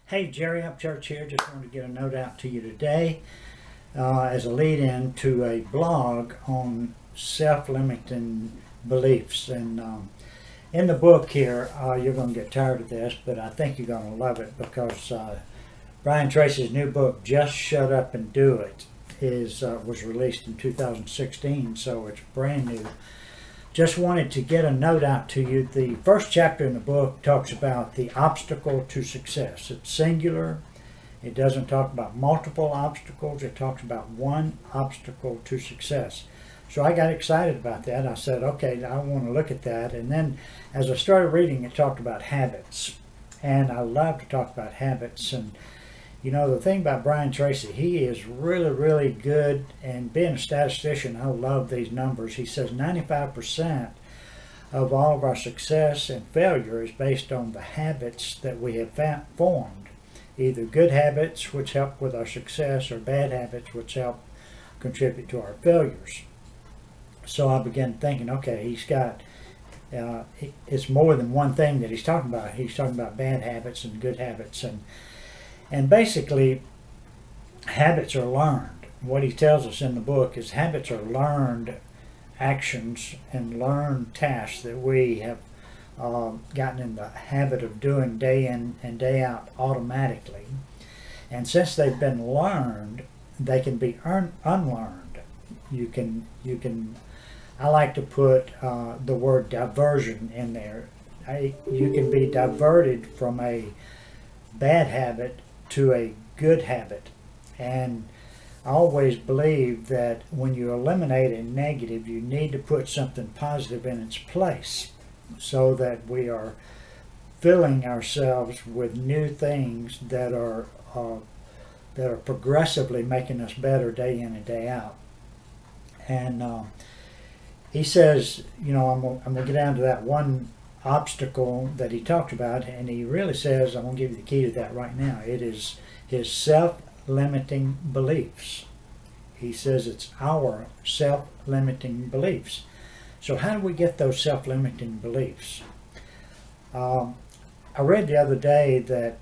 Hey, Jerry Upchurch here. Just wanted to get a note out to you today as a lead-in to a blog on self-limiting beliefs. And in the book here, you're going to get tired of this, but I think you're going to love it because Brian Tracy's new book, Just Shut Up and Do It, was released in 2016, so it's brand new. Just wanted to get a note out to you. The first chapter in the book talks about the obstacle to success. It's singular. It doesn't talk about multiple obstacles. It talks about one obstacle to success. So I got excited about that. I said, okay, I want to look at that. And then as I started reading, it talked about habits. And I love to talk about habits. And you know, the thing about Brian Tracy, he is really, really good. And being a statistician, I love these numbers. He says 95% of all of our success and failure is based on the habits that we have formed. Either good habits, which help with our success, or bad habits, which help contribute to our failures. So I began thinking, okay, he's got, it's more than one thing that he's talking about. He's talking about bad habits and good habits. And basically, habits are learned. What he tells us in the book is habits are learned actions and learned tasks that we have gotten in the habit of doing day in and day out automatically. And since they've been learned, they can be unlearned. You can. I like to put the word diversion in there. You can be diverted from a bad habit to a good habit. And I always believe that when you eliminate a negative, you need to put something positive in its place so that we are filling ourselves with new things that are progressively making us better day in and day out. And he says, you know, I'm going to get down to that one obstacle that he talked about, and he really says, I'm going to give you the key to that right now. It is his self-limiting beliefs. He says it's our self-limiting beliefs. So how do we get those self-limiting beliefs? I read the other day that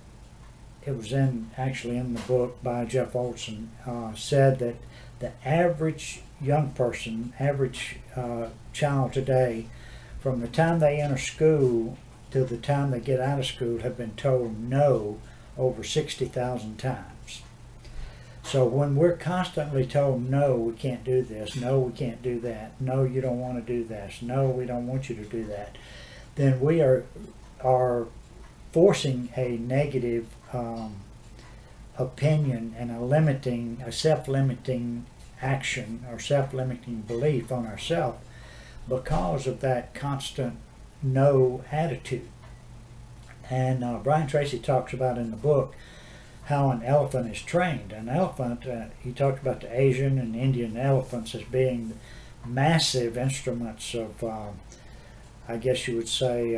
it was actually in the book by Jeff Olson, said that the average young person, average child today, from the time they enter school to the time they get out of school, have been told no over 60,000 times. So when we're constantly told, no, we can't do this, no, we can't do that, no, you don't want to do this, no, we don't want you to do that, then we are forcing a negative opinion and a self-limiting action or self-limiting belief on ourselves because of that constant no attitude. And Brian Tracy talks about in the book how an elephant is trained. An elephant, he talked about the Asian and Indian elephants as being massive instruments of, I guess you would say,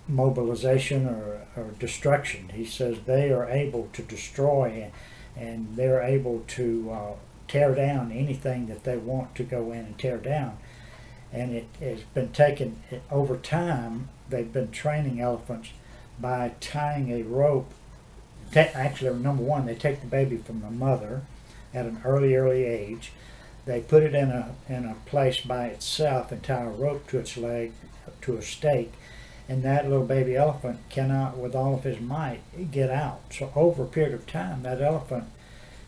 mobilization or destruction. He says they are able to destroy and they're able to tear down anything that they want to go in and tear down. And it has been taken over time. They've been training elephants by tying a rope. Actually, number one, they take the baby from the mother at an early age. They put it in a place by itself and tie a rope to its leg to a stake, and that little baby elephant cannot, with all of his might, get out. So over a period of time, that elephant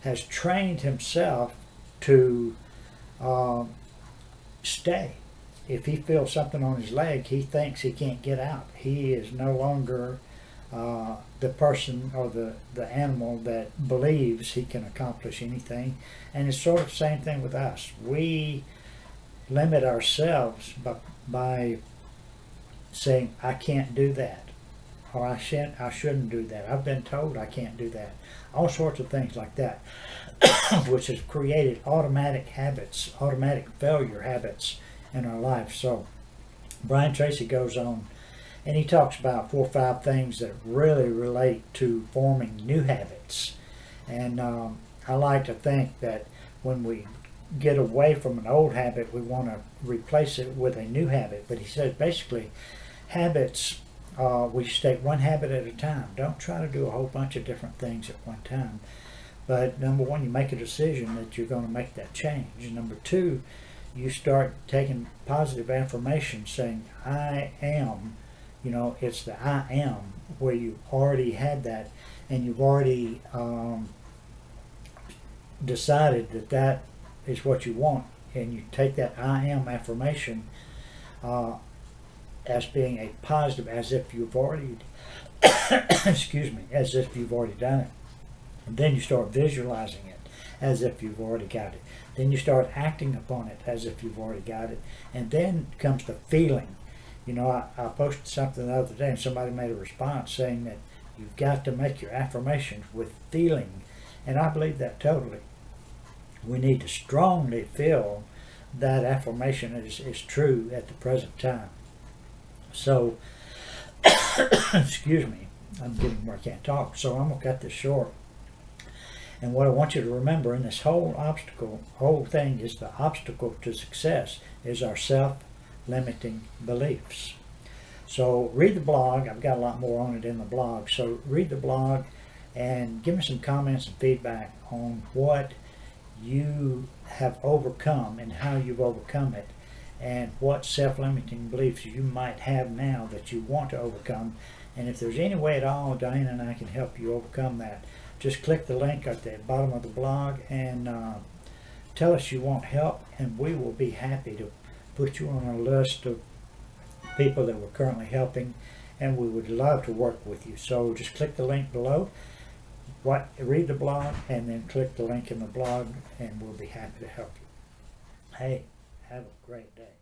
has trained himself to stay. If he feels something on his leg, he thinks he can't get out. He is no longer the person or the animal that believes he can accomplish anything. And it's sort of the same thing with us. We limit ourselves by saying, I can't do that, or I shouldn't do that. I've been told I can't do that. All sorts of things like that, which has created automatic habits, automatic failure habits in our life. So Brian Tracy goes on and he talks about 4 or 5 things that really relate to forming new habits. And I like to think that when we get away from an old habit, we want to replace it with a new habit. But he says basically habits we state one habit at a time. Don't try to do a whole bunch of different things at one time. But number one, you make a decision that you're going to make that change. And number two, you start taking positive affirmations saying, I am. You know, it's the I am where you already had that and you've already decided that that is what you want. And you take that I am affirmation as being a positive, as if you've already, excuse me, as if you've already done it. And then you start visualizing it as if you've already got it. Then you start acting upon it as if you've already got it. And then comes the feeling. You know, I posted something the other day and somebody made a response saying that you've got to make your affirmations with feeling. And I believe that totally. We need to strongly feel that affirmation is true at the present time. So, excuse me, I'm getting where I can't talk, so I'm going to cut this short. And what I want you to remember in this whole thing is the obstacle to success is our self-limiting beliefs. So read the blog. I've got a lot more on it in the blog. So read the blog and give me some comments and feedback on what you have overcome and how you've overcome it, and what self-limiting beliefs you might have now that you want to overcome. And if there's any way at all Diana and I can help you overcome that, just click the link at the bottom of the blog and tell us you want help, and we will be happy to put you on a list of people that we're currently helping, and we would love to work with you. So just click the link below, read the blog, and then click the link in the blog, and we'll be happy to help you. Hey, have a great day.